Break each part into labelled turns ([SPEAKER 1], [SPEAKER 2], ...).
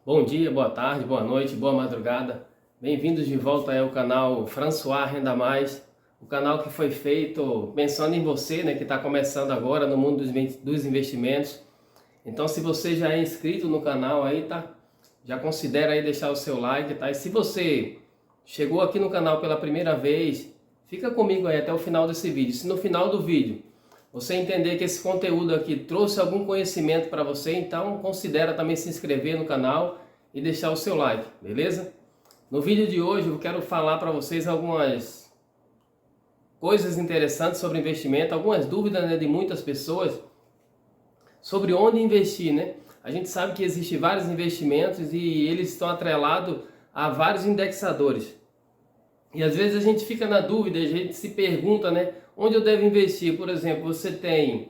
[SPEAKER 1] Bom dia, boa tarde, boa noite, boa madrugada. Bem-vindos de volta ao canal François Renda Mais, o canal que foi feito pensando em você, né, que está começando agora no mundo dos investimentos. Então, se você já é inscrito no canal aí, tá? Já considera aí deixar o seu like, tá? E se você chegou aqui no canal pela primeira vez, fica comigo aí até o final desse vídeo. Se no final do vídeo você entender que esse conteúdo aqui trouxe algum conhecimento para você, então considera também se inscrever no canal e deixar o seu like, beleza? No vídeo de hoje eu quero falar para vocês algumas coisas interessantes sobre investimento, algumas dúvidas, né, de muitas pessoas sobre onde investir, né? A gente sabe que existem vários investimentos e eles estão atrelados a vários indexadores. E às vezes a gente fica na dúvida, a gente se pergunta, né, onde eu devo investir? Por exemplo, você tem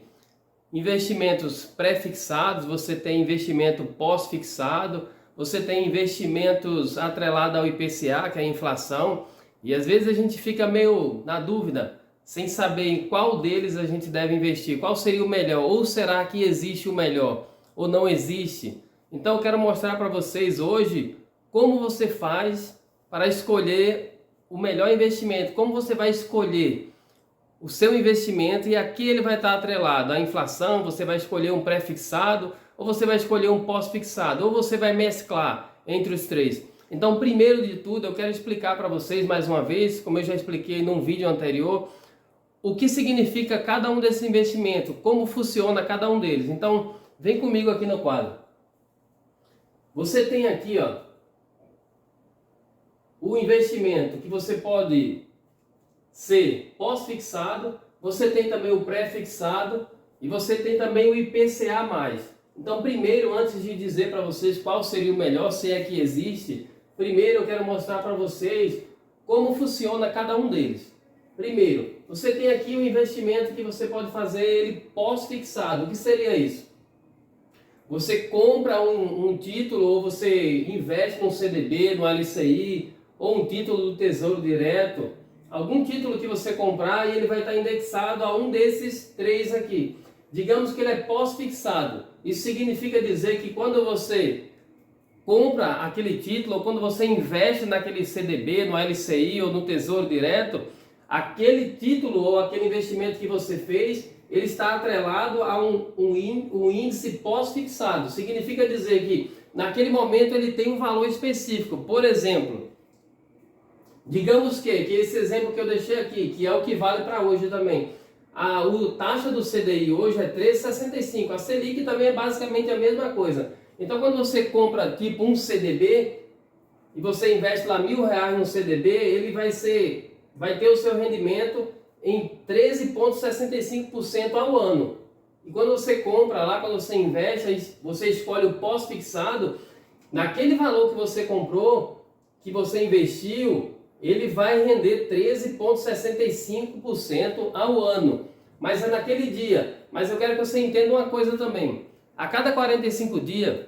[SPEAKER 1] investimentos pré-fixados, você tem investimento pós-fixado, você tem investimentos atrelados ao IPCA, que é a inflação, e às vezes a gente fica meio na dúvida, sem saber em qual deles a gente deve investir, qual seria o melhor, ou será que existe o melhor, ou não existe. Então eu quero mostrar para vocês hoje como você faz para escolher o melhor investimento, como você vai escolher o seu investimento e aqui ele vai estar atrelado à inflação. Você vai escolher um pré-fixado ou você vai escolher um pós-fixado ou você vai mesclar entre os três. Então, primeiro de tudo, eu quero explicar para vocês mais uma vez, como eu já expliquei num vídeo anterior, o que significa cada um desses investimentos, como funciona cada um deles. Então, vem comigo aqui no quadro. Você tem aqui, ó, o investimento que você pode ser pós-fixado, você tem também o pré-fixado e você tem também o IPCA+. Então, primeiro, antes de dizer para vocês qual seria o melhor, se é que existe, primeiro eu quero mostrar para vocês como funciona cada um deles. Primeiro, você tem aqui o investimento que você pode fazer ele pós-fixado. O que seria isso? Você compra um título ou você investe num CDB, no LCI, ou um título do Tesouro Direto, algum título que você comprar e ele vai estar indexado a um desses três aqui. Digamos que ele é pós-fixado. Isso significa dizer que quando você compra aquele título ou quando você investe naquele CDB, no LCI ou no Tesouro Direto, aquele título ou aquele investimento que você fez, ele está atrelado a um índice pós-fixado. Significa dizer que naquele momento ele tem um valor específico. Por exemplo, digamos que esse exemplo que eu deixei aqui, que é o que vale para hoje também, a taxa do CDI hoje é 13,65, a Selic também é basicamente a mesma coisa. Então quando você compra tipo um CDB e você investe lá R$1.000 no CDB, ele vai ter o seu rendimento em 13,65% ao ano. E quando você compra lá, quando você investe, você escolhe o pós-fixado, naquele valor que você comprou, que você investiu, ele vai render 13,65% ao ano. Mas é naquele dia. Mas eu quero que você entenda uma coisa também. A cada 45 dias,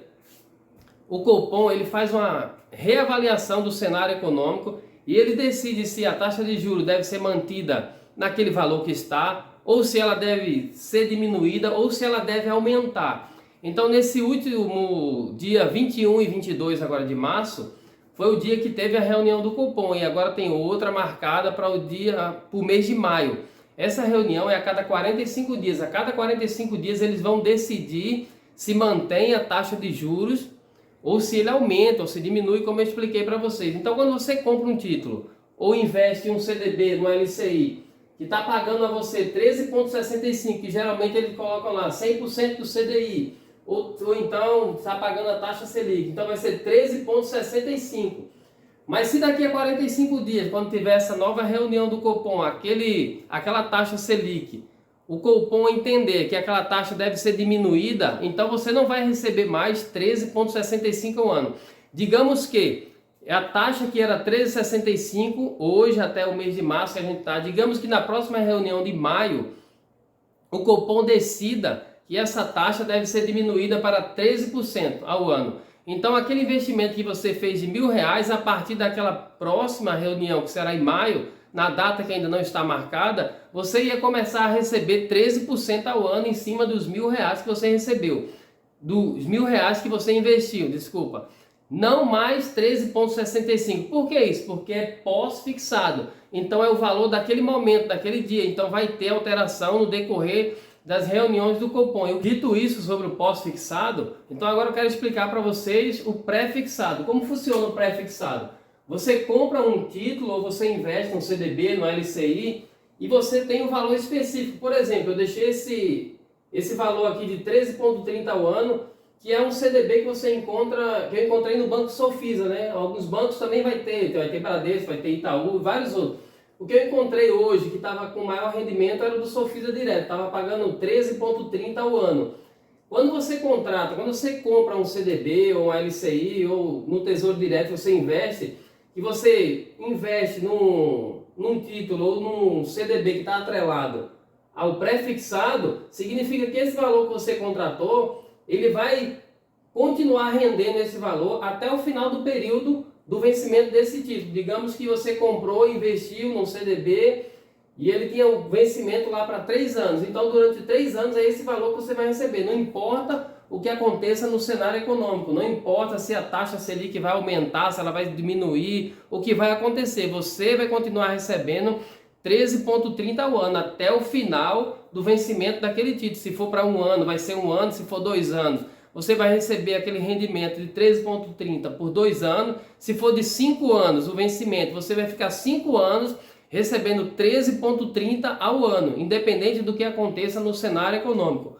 [SPEAKER 1] o Copom ele faz uma reavaliação do cenário econômico e ele decide se a taxa de juros deve ser mantida naquele valor que está, ou se ela deve ser diminuída, ou se ela deve aumentar. Então, nesse último dia 21 e 22 agora de março, foi o dia que teve a reunião do Copom e agora tem outra marcada para o mês de maio. Essa reunião é a cada 45 dias. A cada 45 dias eles vão decidir se mantém a taxa de juros ou se ele aumenta ou se diminui, como eu expliquei para vocês. Então, quando você compra um título ou investe em um CDB no LCI que está pagando a você 13,65, que geralmente eles colocam lá 100% do CDI, ou então está pagando a taxa Selic, então vai ser 13,65. Mas se daqui a 45 dias, quando tiver essa nova reunião do Copom, aquela taxa Selic, o Copom entender que aquela taxa deve ser diminuída, então você não vai receber mais 13,65 ao ano. Digamos que a taxa que era 13,65, hoje até o mês de março que a gente está, digamos que na próxima reunião de maio, o Copom decida que essa taxa deve ser diminuída para 13% ao ano. Então, aquele investimento que você fez de R$1.000, a partir daquela próxima reunião, que será em maio, na data que ainda não está marcada, você ia começar a receber 13% ao ano em cima dos R$1.000 que você recebeu. Dos R$1.000 que você investiu, desculpa. não mais 13,65. Por que isso? Porque é pós-fixado. Então é o valor daquele momento, daquele dia. Então vai ter alteração no decorrer das reuniões do Copom. Eu dito isso sobre o pós-fixado, então agora eu quero explicar para vocês o pré-fixado. Como funciona o pré-fixado? Você compra um título ou você investe no CDB, no LCI e você tem um valor específico. Por exemplo, eu deixei esse valor aqui de 13,30 ao ano, que é um CDB que você encontra, que eu encontrei no Banco Sofisa, né? Alguns bancos também vai ter Bradesco, vai ter Itaú, vários outros. O que eu encontrei hoje, que estava com maior rendimento, era o do Sofisa Direto, estava pagando 13,30 ao ano. Quando você compra um CDB ou um LCI ou no Tesouro Direto, você investe num título ou num CDB que está atrelado ao pré-fixado, significa que esse valor que você contratou, ele vai continuar rendendo esse valor até o final do período do vencimento desse título. Digamos que você comprou e investiu num CDB e ele tinha um vencimento lá para 3 anos. Então, durante 3 anos é esse valor que você vai receber. Não importa o que aconteça no cenário econômico, não importa se a taxa Selic vai aumentar, se ela vai diminuir, o que vai acontecer. Você vai continuar recebendo 13,30 ao ano, até o final do vencimento daquele título. Se for para 1 ano, vai ser 1 ano, se for 2 anos, você vai receber aquele rendimento de 13,30 por 2 anos. Se for de 5 anos o vencimento, você vai ficar 5 anos recebendo 13,30 ao ano, independente do que aconteça no cenário econômico.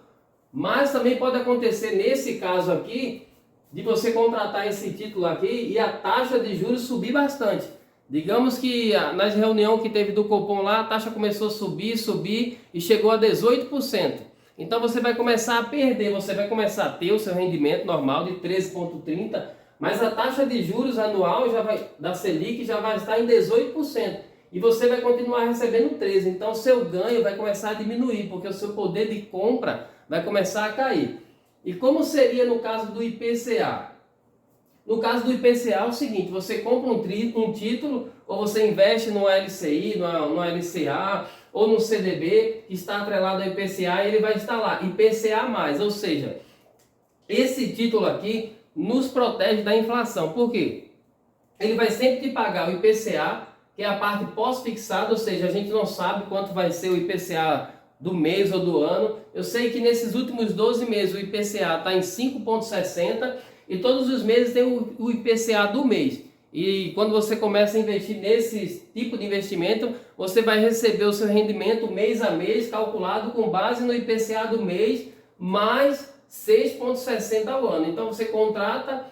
[SPEAKER 1] Mas também pode acontecer, nesse caso aqui, de você contratar esse título aqui e a taxa de juros subir bastante. Digamos que nas reuniões que teve do Copom lá, a taxa começou a subir e chegou a 18%. Então você vai começar a perder, você vai começar a ter o seu rendimento normal de 13,30%, mas a taxa de juros anual da Selic já vai estar em 18%. E você vai continuar recebendo 13%. Então o seu ganho vai começar a diminuir, porque o seu poder de compra vai começar a cair. E como seria no caso do IPCA? No caso do IPCA é o seguinte, você compra um título ou você investe no LCI, no LCA ou no CDB que está atrelado ao IPCA e ele vai estar lá, IPCA+, ou seja, esse título aqui nos protege da inflação. Por quê? Ele vai sempre te pagar o IPCA, que é a parte pós-fixada, ou seja, a gente não sabe quanto vai ser o IPCA do mês ou do ano. Eu sei que nesses últimos 12 meses o IPCA está em 5,60 e todos os meses tem o IPCA do mês. E quando você começa a investir nesse tipo de investimento, você vai receber o seu rendimento mês a mês, calculado com base no IPCA do mês, mais 6,60 ao ano. Então você contrata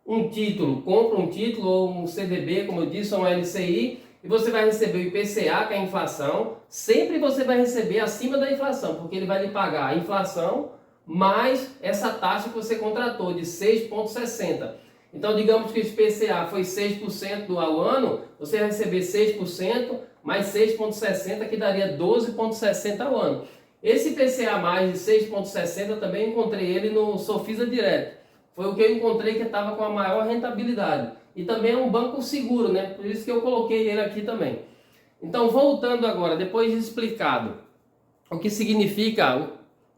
[SPEAKER 1] um título, compra um título ou um CDB, como eu disse, ou um LCI, e você vai receber o IPCA, que é a inflação. Sempre você vai receber acima da inflação, porque ele vai lhe pagar a inflação mais essa taxa que você contratou de 6,60. Então, digamos que o IPCA foi 6% ao ano, você vai receber 6% mais 6,60, que daria 12,60 ao ano. Esse IPCA mais de 6,60 também encontrei ele no Sofisa Direto. Foi o que eu encontrei que estava com a maior rentabilidade. E também é um banco seguro, né? Por isso que eu coloquei ele aqui também. Então, voltando agora, depois de explicado o que significa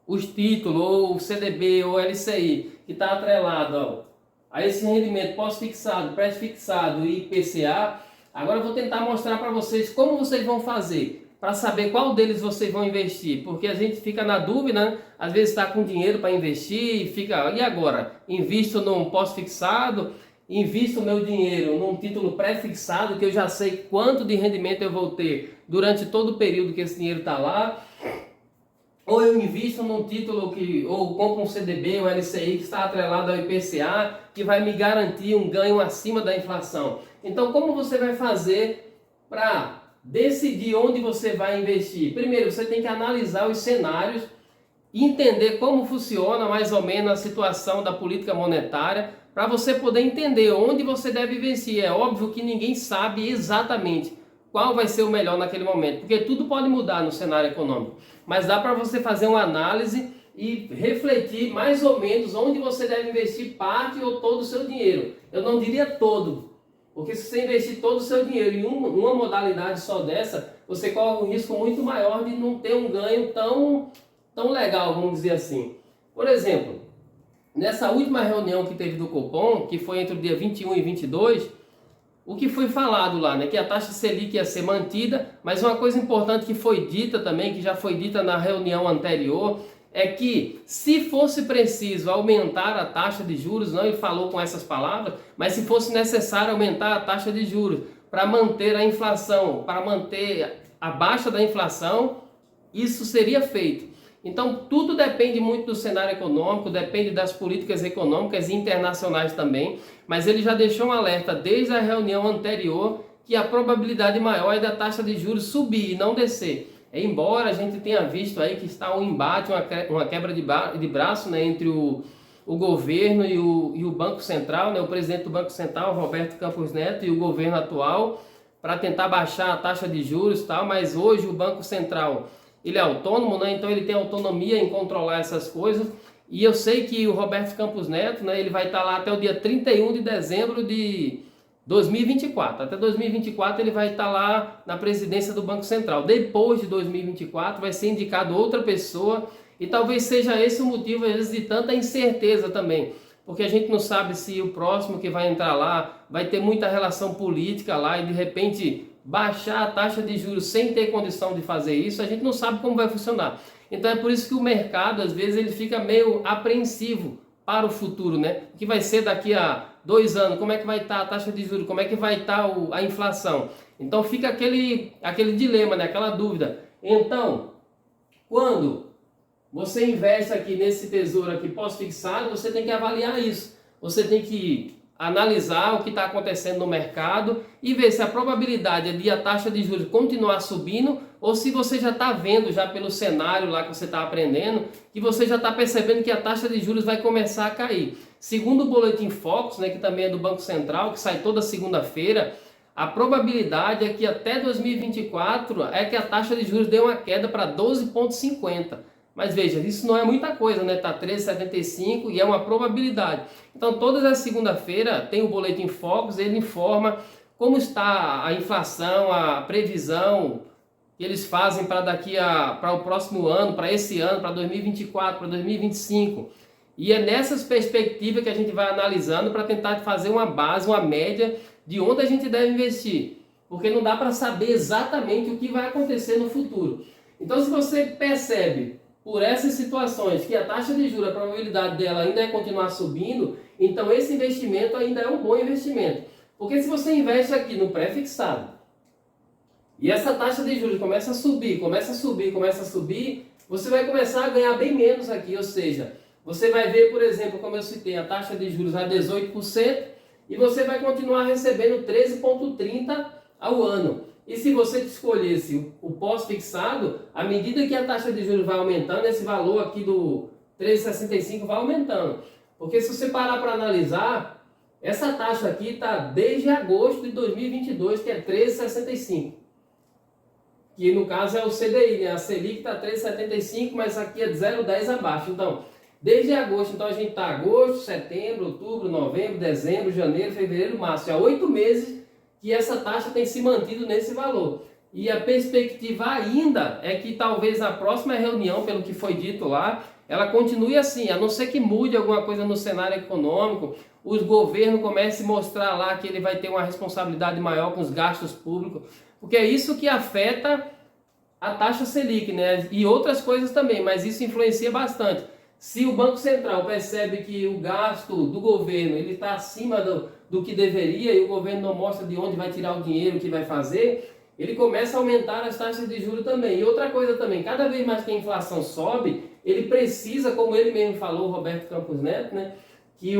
[SPEAKER 1] os títulos, ou o CDB, ou LCI, que está atrelado a esse rendimento pós-fixado, pré-fixado e IPCA, agora eu vou tentar mostrar para vocês como vocês vão fazer para saber qual deles vocês vão investir, porque a gente fica na dúvida, né? Às vezes está com dinheiro para investir e fica, e agora? Invisto num pós-fixado, invisto o meu dinheiro num título pré-fixado, que eu já sei quanto de rendimento eu vou ter durante todo o período que esse dinheiro está lá, ou eu invisto num título ou compro um CDB, um LCI que está atrelado ao IPCA, que vai me garantir um ganho acima da inflação. Então, como você vai fazer para decidir onde você vai investir? Primeiro, você tem que analisar os cenários, entender como funciona mais ou menos a situação da política monetária, para você poder entender onde você deve investir. É óbvio que ninguém sabe exatamente qual vai ser o melhor naquele momento, porque tudo pode mudar no cenário econômico. Mas dá para você fazer uma análise e refletir mais ou menos onde você deve investir parte ou todo o seu dinheiro. Eu não diria todo, porque se você investir todo o seu dinheiro em uma modalidade só dessa, você corre um risco muito maior de não ter um ganho tão legal, vamos dizer assim. Por exemplo, nessa última reunião que teve do Copom, que foi entre o dia 21 e 22, o que foi falado lá, né? Que a taxa Selic ia ser mantida, mas uma coisa importante que foi dita também, que já foi dita na reunião anterior, é que se fosse preciso aumentar a taxa de juros, não ele falou com essas palavras, mas se fosse necessário aumentar a taxa de juros para manter a inflação, para manter a baixa da inflação, isso seria feito. Então tudo depende muito do cenário econômico, depende das políticas econômicas e internacionais também, mas ele já deixou um alerta desde a reunião anterior que a probabilidade maior é da taxa de juros subir e não descer. Embora a gente tenha visto aí que está um embate, uma quebra de braço, né, entre o governo e o Banco Central, né, o presidente do Banco Central, Roberto Campos Neto, e o governo atual, para tentar baixar a taxa de juros e tal, mas hoje o Banco Central ele é autônomo, né, então ele tem autonomia em controlar essas coisas, e eu sei que o Roberto Campos Neto, né, ele vai estar lá até o dia 31 de dezembro de 2024. Até 2024 ele vai estar lá na presidência do Banco Central. Depois de 2024 vai ser indicado outra pessoa e talvez seja esse o motivo às vezes de tanta incerteza também, porque a gente não sabe se o próximo que vai entrar lá vai ter muita relação política lá e de repente baixar a taxa de juros sem ter condição de fazer isso, a gente não sabe como vai funcionar. Então é por isso que o mercado às vezes ele fica meio apreensivo para o futuro, né? O que vai ser daqui a 2 anos, como é que vai estar a taxa de juros, como é que vai estar a inflação. Então fica aquele dilema, né? Aquela dúvida. Então, quando você investe aqui nesse tesouro aqui pós-fixado, você tem que avaliar isso. Você tem que analisar o que está acontecendo no mercado e ver se a probabilidade é de a taxa de juros continuar subindo ou se você já está vendo já pelo cenário lá que você está aprendendo, que você já está percebendo que a taxa de juros vai começar a cair. Segundo o Boletim Focus, né, que também é do Banco Central, que sai toda segunda-feira, a probabilidade é que até 2024 é que a taxa de juros dê uma queda para 12,50. Mas veja, isso não é muita coisa, né? Está 13,75 e é uma probabilidade. Então, todas as segunda-feira tem o Boletim Focus, ele informa como está a inflação, a previsão que eles fazem para o próximo ano, para esse ano, para 2024, para 2025. E é nessas perspectivas que a gente vai analisando para tentar fazer uma base, uma média de onde a gente deve investir. Porque não dá para saber exatamente o que vai acontecer no futuro. Então, se você percebe por essas situações que a taxa de juros, a probabilidade dela ainda é continuar subindo, então esse investimento ainda é um bom investimento. Porque se você investe aqui no pré-fixado e essa taxa de juros começa a subir, você vai começar a ganhar bem menos aqui, ou seja, você vai ver, por exemplo, como eu citei, a taxa de juros a 18% e você vai continuar recebendo 13,30% ao ano. E se você escolhesse o pós-fixado, à medida que a taxa de juros vai aumentando, esse valor aqui do 13,65 vai aumentando. Porque se você parar para analisar, essa taxa aqui está desde agosto de 2022, que é 13,65. Que no caso é o CDI, né? A Selic está 13,75, mas aqui é 0,10 abaixo. Então, desde agosto, então a gente está agosto, setembro, outubro, novembro, dezembro, janeiro, fevereiro, março. Há 8 meses que essa taxa tem se mantido nesse valor. E a perspectiva ainda é que talvez a próxima reunião, pelo que foi dito lá, ela continue assim, a não ser que mude alguma coisa no cenário econômico, os governos comecem a mostrar lá que ele vai ter uma responsabilidade maior com os gastos públicos, porque é isso que afeta a taxa Selic, né? E outras coisas também, mas isso influencia bastante. Se o Banco Central percebe que o gasto do governo ele está acima do que deveria e o governo não mostra de onde vai tirar o dinheiro, o que vai fazer, ele começa a aumentar as taxas de juros também. E outra coisa também, cada vez mais que a inflação sobe, ele precisa, como ele mesmo falou, Roberto Campos Neto, né, que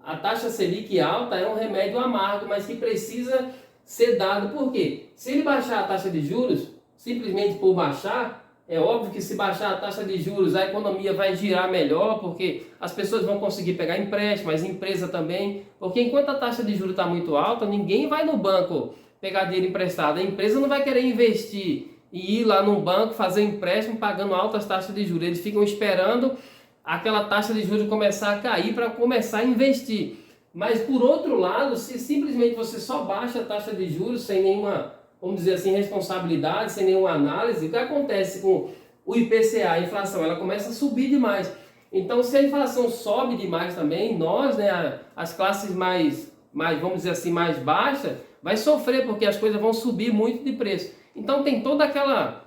[SPEAKER 1] a taxa Selic alta é um remédio amargo, mas que precisa ser dado. Por quê? Se ele baixar a taxa de juros, simplesmente por baixar, é óbvio que se baixar a taxa de juros, a economia vai girar melhor, porque as pessoas vão conseguir pegar empréstimo, as empresas também. Porque enquanto a taxa de juros está muito alta, ninguém vai no banco pegar dinheiro emprestado. A empresa não vai querer investir e ir lá no banco fazer empréstimo pagando altas taxas de juros. Eles ficam esperando aquela taxa de juros começar a cair para começar a investir. Mas por outro lado, se simplesmente você só baixa a taxa de juros sem nenhuma, vamos dizer assim, responsabilidade, sem nenhuma análise, o que acontece com o IPCA, a inflação? Ela começa a subir demais. Então, se a inflação sobe demais também, nós, né, as classes mais, vamos dizer assim, mais baixas, vai sofrer, porque as coisas vão subir muito de preço. Então, tem toda aquela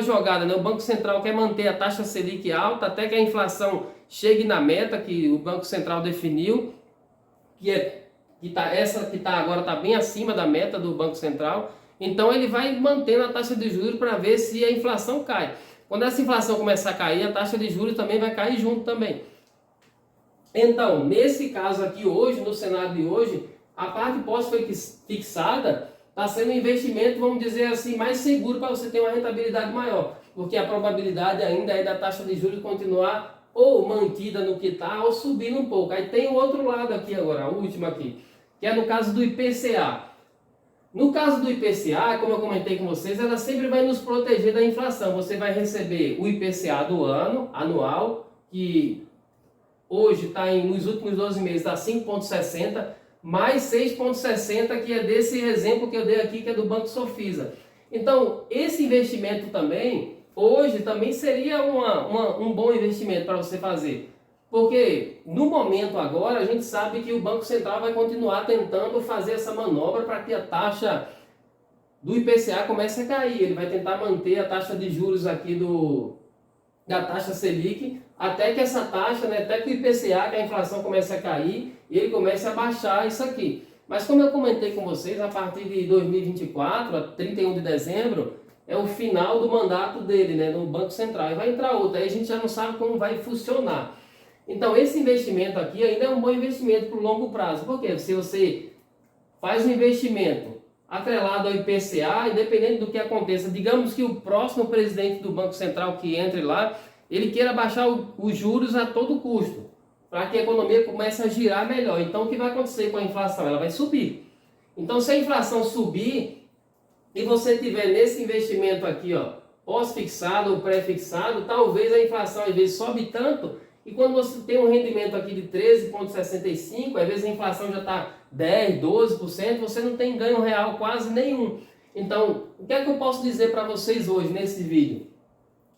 [SPEAKER 1] jogada, né? O Banco Central quer manter a taxa Selic alta até que a inflação chegue na meta que o Banco Central definiu, essa que agora está bem acima da meta do Banco Central. Então ele vai mantendo a taxa de juros para ver se a inflação cai. Quando essa inflação começar a cair, a taxa de juros também vai cair junto também. Então, nesse caso aqui hoje, no cenário de hoje, a parte pós-fixada está sendo um investimento, vamos dizer assim, mais seguro para você ter uma rentabilidade maior. Porque a probabilidade ainda é da taxa de juros continuar ou mantida no que está ou subindo um pouco. Aí tem o outro lado aqui agora, o último aqui, que é no caso do IPCA. No caso do IPCA, como eu comentei com vocês, ela sempre vai nos proteger da inflação. Você vai receber o IPCA do ano, anual, que hoje está nos últimos 12 meses, está 5,60, mais 6,60, que é desse exemplo que eu dei aqui, que é do Banco Sofisa. Então, esse investimento também, hoje, também seria um bom investimento para você fazer. Porque no momento agora a gente sabe que o Banco Central vai continuar tentando fazer essa manobra para que a taxa do IPCA comece a cair. Ele vai tentar manter a taxa de juros aqui da taxa Selic até que essa taxa, né, até que o IPCA, que a inflação comece a cair e ele comece a baixar isso aqui. Mas como eu comentei com vocês, a partir de 2024, a 31 de dezembro, é o final do mandato dele, né, no Banco Central. E vai entrar outro, aí a gente já não sabe como vai funcionar. Então esse investimento aqui ainda é um bom investimento para o longo prazo. Porque se você faz um investimento atrelado ao IPCA, independente do que aconteça, digamos que o próximo presidente do Banco Central que entre lá, ele queira baixar os juros a todo custo, para que a economia comece a girar melhor. Então o que vai acontecer com a inflação? Ela vai subir. Então se a inflação subir e você tiver nesse investimento aqui, ó, pós-fixado ou pré-fixado, talvez a inflação às vezes sobe tanto. E quando você tem um rendimento aqui de 13,65, às vezes a inflação já está 10%, 12%, você não tem ganho real quase nenhum. Então, o que é que eu posso dizer para vocês hoje nesse vídeo?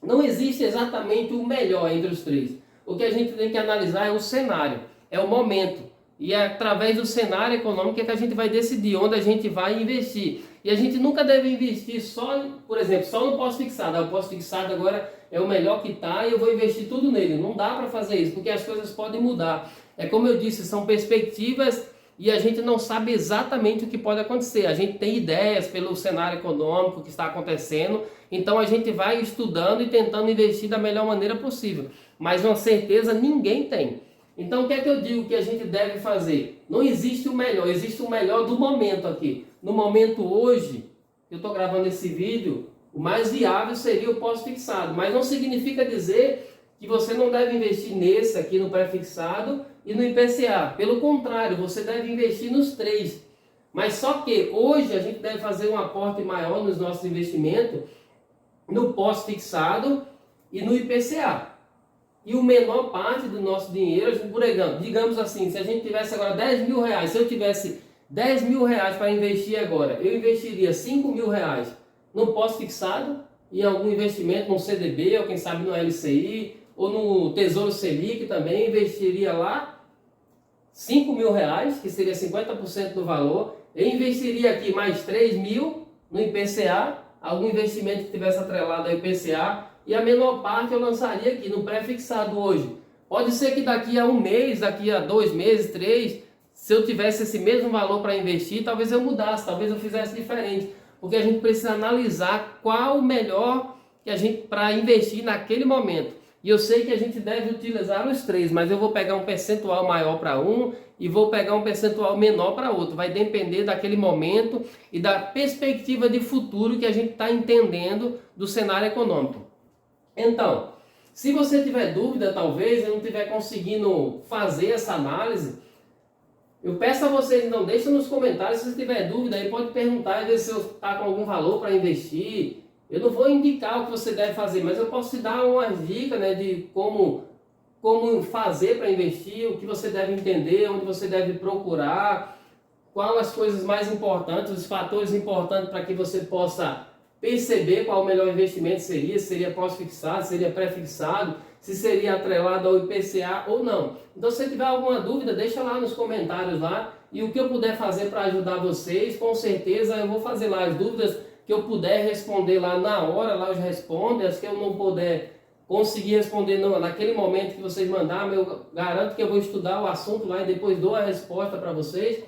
[SPEAKER 1] Não existe exatamente o melhor entre os três. O que a gente tem que analisar é o cenário, é o momento. E é através do cenário econômico que a gente vai decidir onde a gente vai investir. E a gente nunca deve investir só, por exemplo, só no pós-fixado. O pós-fixado agora é o melhor que está e eu vou investir tudo nele. Não dá para fazer isso, porque as coisas podem mudar. É como eu disse, são perspectivas e a gente não sabe exatamente o que pode acontecer. A gente tem ideias pelo cenário econômico que está acontecendo, então a gente vai estudando e tentando investir da melhor maneira possível. Mas uma certeza ninguém tem. Então o que é que eu digo que a gente deve fazer? Não existe o melhor, existe o melhor do momento aqui. No momento hoje, eu estou gravando esse vídeo, o mais viável seria o pós-fixado. Mas não significa dizer que você não deve investir nesse aqui, no pré-fixado e no IPCA. Pelo contrário, você deve investir nos três. Mas só que hoje a gente deve fazer um aporte maior nos nossos investimentos no pós-fixado e no IPCA. E o menor parte do nosso dinheiro, por exemplo, digamos assim, se a gente tivesse agora 10 mil reais, se eu tivesse 10 mil reais para investir agora, eu investiria 5 mil reais no pós-fixado e algum investimento no CDB, ou quem sabe no LCI, ou no Tesouro Selic também, investiria lá 5 mil reais, que seria 50% do valor. Eu investiria aqui mais 3 mil no IPCA, algum investimento que tivesse atrelado ao IPCA, e a menor parte eu lançaria aqui no pré-fixado hoje. Pode ser que daqui a um mês, daqui a 2 meses, 3, se eu tivesse esse mesmo valor para investir, talvez eu mudasse, talvez eu fizesse diferente. Porque a gente precisa analisar qual o melhor que a gente para investir naquele momento. E eu sei que a gente deve utilizar os três, mas eu vou pegar um percentual maior para um e vou pegar um percentual menor para outro. Vai depender daquele momento e da perspectiva de futuro que a gente está entendendo do cenário econômico. Então, se você tiver dúvida, talvez eu não estiver conseguindo fazer essa análise, eu peço a vocês, então, deixa nos comentários se você tiver dúvida, aí pode perguntar, ver se eu está com algum valor para investir. Eu não vou indicar o que você deve fazer, mas eu posso te dar umas dicas, né, de como fazer para investir, o que você deve entender, onde você deve procurar, quais as coisas mais importantes, os fatores importantes para que você possa perceber qual o melhor investimento seria, se seria pós-fixado, se seria pré-fixado, se seria atrelado ao IPCA ou não. Então, se tiver alguma dúvida, deixa lá nos comentários lá, e o que eu puder fazer para ajudar vocês, com certeza eu vou fazer lá. As dúvidas que eu puder responder lá na hora, lá eu respondo. As que eu não puder conseguir responder naquele momento que vocês mandarem, eu garanto que eu vou estudar o assunto lá e depois dou a resposta para vocês.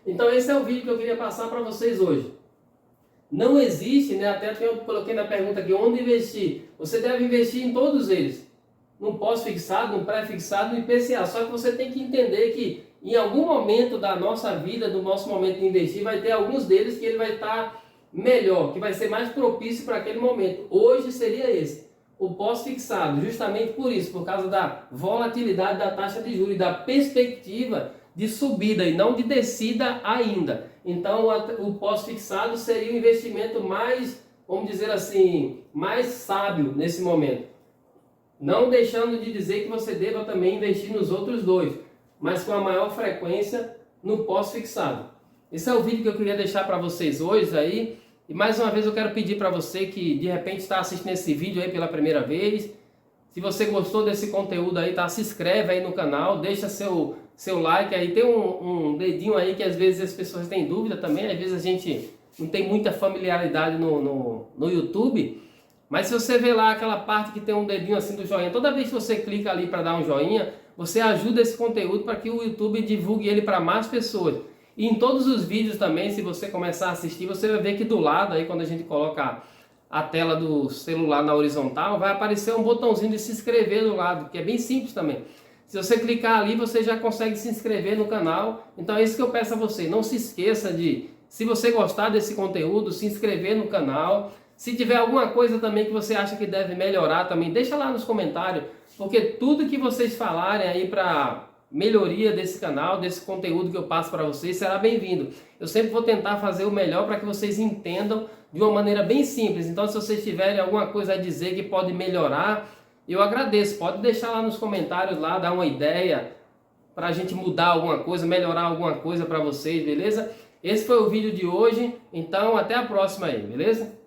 [SPEAKER 1] Então esse é o vídeo que eu queria passar para vocês hoje. Não existe, né? Até eu coloquei na pergunta aqui, onde investir? Você deve investir em todos eles. No pós-fixado, no pré-fixado, no IPCA. Só que você tem que entender que em algum momento da nossa vida, do nosso momento de investir, vai ter alguns deles que ele vai estar melhor, que vai ser mais propício para aquele momento. Hoje seria esse, o pós-fixado, justamente por isso, por causa da volatilidade da taxa de juros e da perspectiva de subida e não de descida ainda. Então o pós-fixado seria um investimento mais, vamos dizer assim, mais sábio nesse momento. Não deixando de dizer que você deva também investir nos outros dois, mas com a maior frequência no pós-fixado. Esse é o vídeo que eu queria deixar para vocês hoje aí. E mais uma vez eu quero pedir para você que de repente está assistindo esse vídeo aí pela primeira vez. Se você gostou desse conteúdo aí, tá? Se inscreve aí no canal, deixa seu like aí. Tem um dedinho aí que às vezes as pessoas têm dúvida também. Às vezes a gente não tem muita familiaridade no YouTube. Mas se você vê lá aquela parte que tem um dedinho assim do joinha, toda vez que você clica ali para dar um joinha, você ajuda esse conteúdo para que o YouTube divulgue ele para mais pessoas. E em todos os vídeos também, se você começar a assistir, você vai ver que do lado, aí quando a gente coloca a tela do celular na horizontal, vai aparecer um botãozinho de se inscrever do lado, que é bem simples também. Se você clicar ali, você já consegue se inscrever no canal. Então é isso que eu peço a você. Não se esqueça de, se você gostar desse conteúdo, se inscrever no canal. Se tiver alguma coisa também que você acha que deve melhorar também, deixa lá nos comentários. Porque tudo que vocês falarem aí para melhoria desse canal, desse conteúdo que eu passo para vocês, será bem-vindo. Eu sempre vou tentar fazer o melhor para que vocês entendam de uma maneira bem simples. Então, se vocês tiverem alguma coisa a dizer que pode melhorar, eu agradeço. Pode deixar lá nos comentários, lá, dar uma ideia para a gente mudar alguma coisa, melhorar alguma coisa para vocês, beleza? Esse foi o vídeo de hoje. Então, até a próxima aí, beleza?